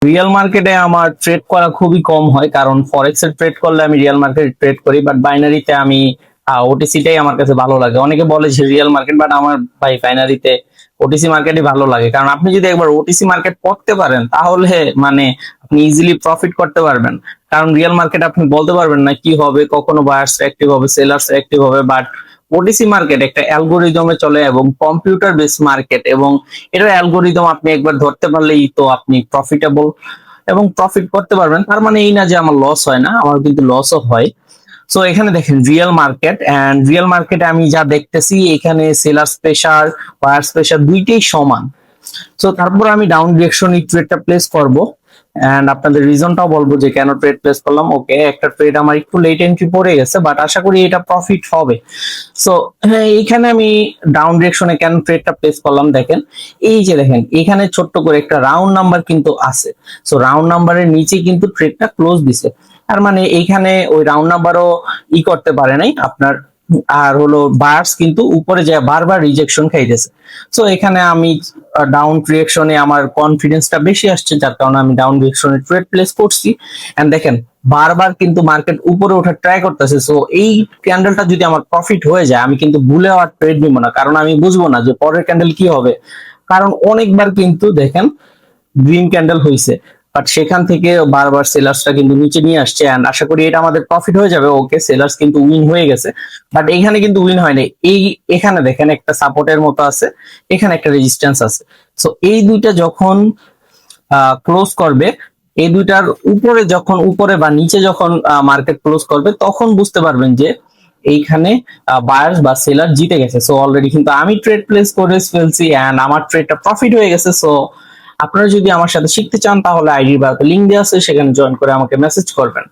Real মার্কেটে আমার trade করা খুবই কম হয়, কারণ ফরেক্স এর ট্রেড করলে আমি রিয়েল মার্কেটে ট্রেড করি, বাট বাইনারিতে আমি ওটিসিটাই আমার কাছে ভালো লাগে। অনেকে বলে যে রিয়েল মার্কেট, বাট আমার ভাই বাইনারিতে ওটিসি মার্কেটই ভালো লাগে। কারণ আপনি যদি একবার ওটিসি মার্কেট পড়তে পারেন তাহলে মানে আপনি ইজিলি প্রফিট করতে পারবেন। কারণ রিয়েল মার্কেট আপনি বলতে পারবেন না কি হবে, কখনো বায়ার্স অ্যাক্টিভ হবে, সেলার্স অ্যাক্টিভ হবে, বাট ওটিসি মার্কেট একটা অ্যালগোরিদমে চলে এবং কম্পিউটার বেস মার্কেট, এবং এটার অ্যালগোরিদম আপনি একবার ধরতে পারলেই তো আপনি প্রফিটেবল এবং প্রফিট করতে পারবেন। তার মানে এই না যে আমার লস হয় না, আমার কিন্তু লসও হয়। সো এখানে দেখেন রিয়েল মার্কেট, এন্ড রিয়েল মার্কেটে আমি যা দেখতেছি এখানে সেলার্স প্রেসার, বায়ার্স প্রেসার দুইটাই সমান। সো তারপর আমি ডাউন ডিরেকশন এই ট্রেডটা প্লেস করব, এন্ড আপনাদের রিজনটাও বলবো যে কেন ট্রেড প্লেস করলাম। ওকে, একটা ট্রেড আমার একটু লেট এন্ট্রি পড়ে গেছে, বাট আশা করি এটা প্রফিট হবে। সো হ্যাঁ, এইখানে আমি ডাউন ডিরেকশনে কেন ট্রেডটা প্লেস করলাম দেখেন, এই যে দেখেন এখানে ছোট্ট করে একটা রাউন্ড নাম্বার কিন্তু আছে। সো রাউন্ড নাম্বারের নিচে কিন্তু ট্রেডটা ক্লোজ দিছে, তার মানে এইখানে ওই রাউন্ড নাম্বারও করতে পারে নাই আপনার। আর হলো বায়ার্স কিন্তু উপরে যায় বারবার রিজেকশন খাইতেছে। সো এখানে আমি ডাউন ডিরেকশনে আমার কনফিডেন্সটা বেশি আসছে, যার কারণে আমি ডাউন ডিরেকশনে ট্রেড প্লেস করছি। এন্ড দেখেন বারবার কিন্তু মার্কেট উপরে ওঠার ট্রাই করতেছে। সো এই ক্যান্ডেলটা যদি আমার প্রফিট হয়ে যায়, আমি কিন্তু ভুলে আর ট্রেড নিব না, কারণ আমি বুঝবো না যে পরের ক্যান্ডেল কি হবে। কারণ অনেকবার কিন্তু দেখেন গ্রিন ক্যান্ডেল হয়েছে, বাট সেখান থেকে বারবার সেলার্সটা কিন্তু নিচে নিয়ে আসছে, এন্ড আশা করি এটা আমাদের প্রফিট হয়ে যাবে। ওকে, সেলার্স কিন্তু উইন হয়ে গেছে, বাট এখানে কিন্তু উইন হয়নি। এখানে দেখেন একটা সাপোর্টের মতো আছে, এখানে একটা রেজিস্ট্যান্স আছে। সো এই দুইটা যখন ক্লোজ করবে, এই দুইটার উপরে যখন উপরে বা নিচে যখন মার্কেট ক্লোজ করবে, তখন বুঝতে পারবেন যে এইখানে বায়ার্স বা সেলার জিতে গেছে। সো অলরেডি কিন্তু আমি ট্রেড প্লেস করে ফেলছি, এন্ড আমার ট্রেডটা প্রফিট হয়ে গেছে। সো আপনারা যদি আমার সাথে শিখতে চান তাহলে আইডি বা লিংক দেওয়া আছে, সেখানে জয়েন করে আমাকে মেসেজ করবেন।